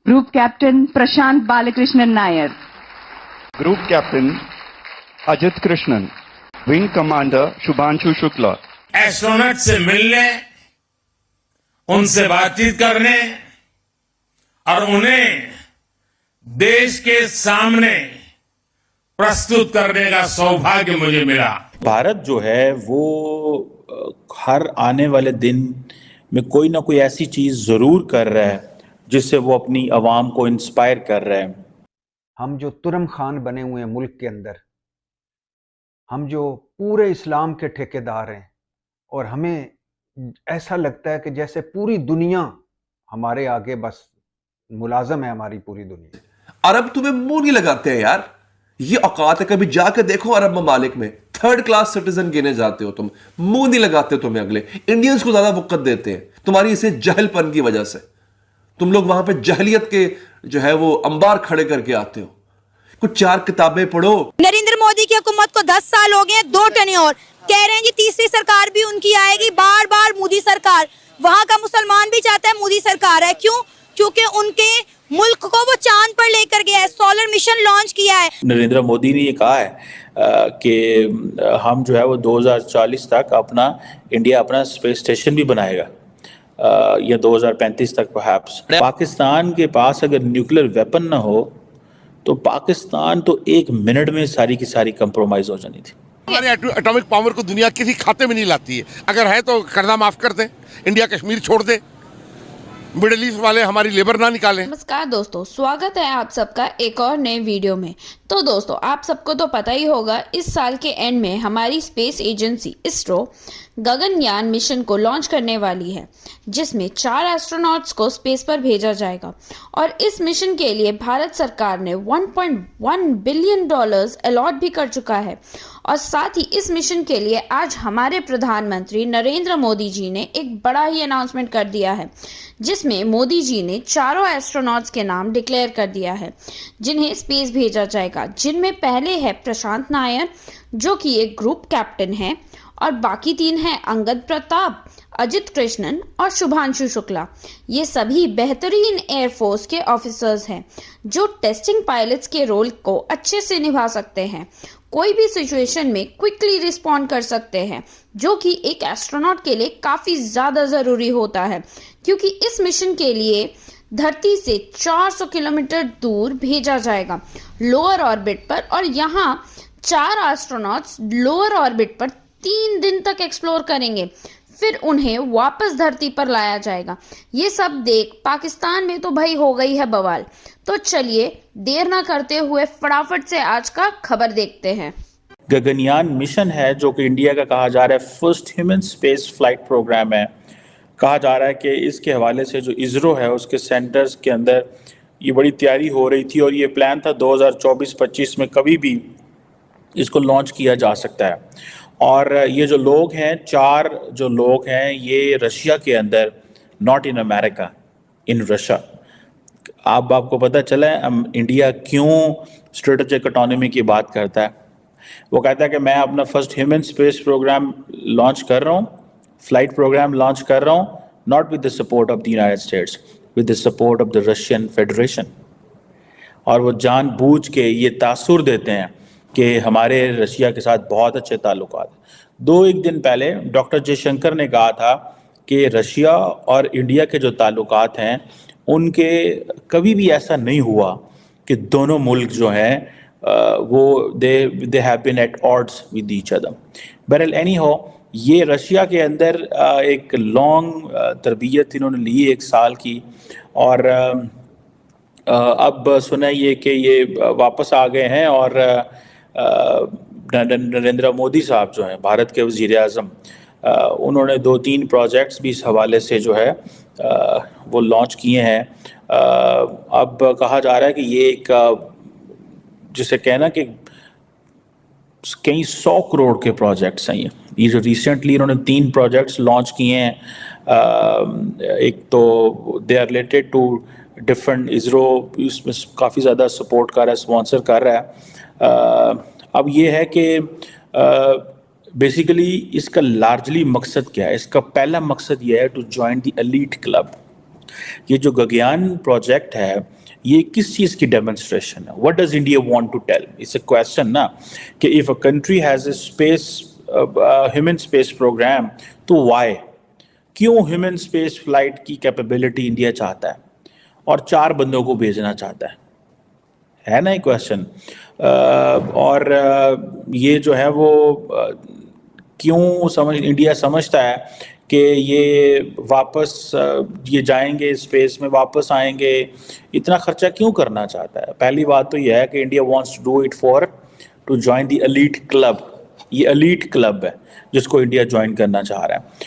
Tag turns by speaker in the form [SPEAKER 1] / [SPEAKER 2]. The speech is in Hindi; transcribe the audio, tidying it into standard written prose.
[SPEAKER 1] Group Captain Prashant Balakrishnan Nair.
[SPEAKER 2] Group Captain Ajit Krishnan. Wing Commander Shubhanshu Shukla.
[SPEAKER 3] Astronaut से मिलने, उनसे बातचीत करने और उन्हें देश के सामने प्रस्तुत करने का सौभाग्य मुझे मिला।
[SPEAKER 4] भारत जो है वो हर आने वाले दिन में कोई ना कोई ऐसी चीज जरूर कर रहा है जिससे वो अपनी आवाम को इंस्पायर कर रहा है।
[SPEAKER 5] हम जो तुरम खान बने हुए हैं मुल्क के अंदर, हम जो पूरे इस्लाम के ठेकेदार हैं और हमें ऐसा लगता है कि जैसे पूरी दुनिया हमारे आगे बस मुलाजम है, हमारी पूरी दुनिया।
[SPEAKER 6] अरब तुम्हें मुंह नहीं लगाते हैं यार, ये औकात है। कभी जाके देखो अरब ममालिक में 3rd क्लास सिटीजन गिने जाते हो तुम, मुंह नहीं लगाते तुम्हें। अगले इंडियंस को ज्यादा वक़्त देते हैं तुम्हारी इसे जहलपन की वजह से। तुम लोग वहां पे जहलियत के जो है वो अंबार खड़े करके आते हो। कुछ 4 किताबें पढ़ो।
[SPEAKER 7] नरेंद्र मोदी की हुकूमत को 10 साल हो गए, 2 टेन्योर कह रहे हैं जी, तीसरी सरकार भी उनकी आएगी। बार बार मोदी सरकार, वहाँ का मुसलमान भी चाहता है मोदी सरकार है। क्यों? क्योंकि उनके मुल्क को वो चांद पर लेकर गया है, सोलर मिशन लॉन्च किया है।
[SPEAKER 4] नरेंद्र मोदी ने ये कहा है कि हम जो है वो 2040 तक इंडिया अपना स्पेस स्टेशन भी बनाएगा, या 2035 तक परहैप्स। पाकिस्तान के पास अगर न्यूक्लियर वेपन ना हो तो पाकिस्तान तो 1 मिनट में सारी की सारी कंप्रोमाइज हो जानी थी।
[SPEAKER 8] हमारे एटॉमिक पावर को दुनिया किसी खाते में नहीं लाती है। अगर है तो कर्जा माफ कर दें, इंडिया कश्मीर छोड़ दे, मिडिल ईस्ट वाले हमारी लेबर ना निकालें।
[SPEAKER 9] नमस्कार दोस्तों, स्वागत है आप सबका एक और नए वीडियो में। तो दोस्तों, आप सबको तो पता ही होगा, इस साल के एंड में हमारी space agency ISRO Gaganyaan mission को लॉन्च करने वाली है, जिसमें 4 एस्ट्रोनॉट्स को स्पेस पर भेजा जाएगा। और इस मिशन के लिए भारत सरकार ने $1.1 बिलियन अलॉट भी कर चुका है। और साथ ही इस मिशन के लिए आज हमारे प्रधानमंत्री नरेंद्र मोदी जी ने एक बड़ा ही अनाउंसमेंट कर दिया है, जिसमें मोदी जी ने 4 एस्ट्रोनॉट्स के नाम डिक्लेयर कर दिया है जिन्हें स्पेस भेजा जाएगा। जिनमें पहले है प्रशांत नायर, जो कि एक ग्रुप कैप्टन है, और बाकी 3 हैं अंगद प्रताप, अजित कृष्णन और शुभांशु शुक्ला। ये सभी बेहतरीन एयरफोर्स के ऑफिसर्स हैं जो टेस्टिंग पायलट्स के रोल को अच्छे से निभा सकते हैं, कोई भी सिचुएशन में क्विकली रिस्पॉन्ड कर सकते हैं, जो कि एक एस्ट्रोनॉट के लिए काफ़ी ज़्यादा ज़रूरी होता है, क्योंकि इस मिशन के लिए धरती से 400 किलोमीटर दूर भेजा जाएगा लोअर ऑर्बिट पर। और यहाँ 4 एस्ट्रोनॉट्स लोअर ऑर्बिट पर 3 दिन तक एक्सप्लोर करेंगे, फिर उन्हें वापस धरती पर लाया जाएगा। ये सब देख पाकिस्तान में तो भाई हो गई है बवाल। तो चलिए देर ना करते हुए फटाफट से आज का खबर देखते हैं।
[SPEAKER 4] गगनयान मिशन है जो कि इंडिया का कहा जा रहा है first human space flight programme है। कहा जा रहा है कि इसके हवाले से जो इसरो है उसके सेंटर्स के अंदर ये बड़ी तैयारी हो रही थी, और ये प्लान था 2024-25 में कभी भी इसको लॉन्च किया जा सकता है। और ये जो लोग हैं, 4 जो लोग हैं, ये रशिया के अंदर, not in America, in Russia. आपको पता चला है इंडिया क्यों स्ट्रेटेजिक ऑटोनॉमी की बात करता है। वो कहता है कि मैं अपना first human space programme launch कर रहा हूँ, फ्लाइट प्रोग्राम लॉन्च कर रहा हूँ, not with the support of the United States, with the support of the Russian Federation. और वो जानबूझ के ये तासुर देते हैं कि हमारे रशिया के साथ बहुत अच्छे ताल्लुकात हैं। 2-1 दिन पहले डॉक्टर जयशंकर ने कहा था कि रशिया और इंडिया के जो ताल्लुकात हैं उनके कभी भी ऐसा नहीं हुआ कि दोनों मुल्क जो हैं वो they have been at odds with each other. बहरहाल एनी हो, ये रशिया के अंदर एक लॉन्ग तरबियत इन्होंने ली 1 साल की, और अब सुना ये कि ये वापस आ गए हैं। और नरेंद्र मोदी साहब जो हैं भारत के वज़ीर आज़म, उन्होंने 2-3 प्रोजेक्ट्स भी इस हवाले से जो है वो लॉन्च किए हैं। अब कहा जा रहा है कि ये एक जिसे कहना कि कई 100 करोड़ के प्रोजेक्ट्स हैं। ये जो रिसेंटली इन्होंने 3 प्रोजेक्ट्स लॉन्च किए हैं, एक तो they are related to different, ISRO इसमें काफ़ी ज़्यादा सपोर्ट कर रहा है, स्पॉन्सर कर रहा है। अब ये है कि बेसिकली इसका लार्जली मकसद क्या है? इसका पहला मकसद ये है to join the elite club. ये जो गगनयान प्रोजेक्ट है ये किस चीज़ की डेमोन्स्ट्रेशन है? What does India want to tell? It's a question ना कि if a country has a space human space programme, तो वाई, क्यों ह्यूमन स्पेस फ्लाइट की कैपेबिलिटी इंडिया चाहता है और 4 बंदों को भेजना चाहता है ना ये क्वेश्चन। और ये जो है वो क्यों इंडिया समझता है कि ये वापस ये जाएंगे स्पेस में, वापस आएंगे, इतना खर्चा क्यों करना चाहता है? पहली बात तो यह है कि India wants to do it for to join the elite club. ये एलीट क्लब है जिसको इंडिया ज्वाइन करना चाह रहा है।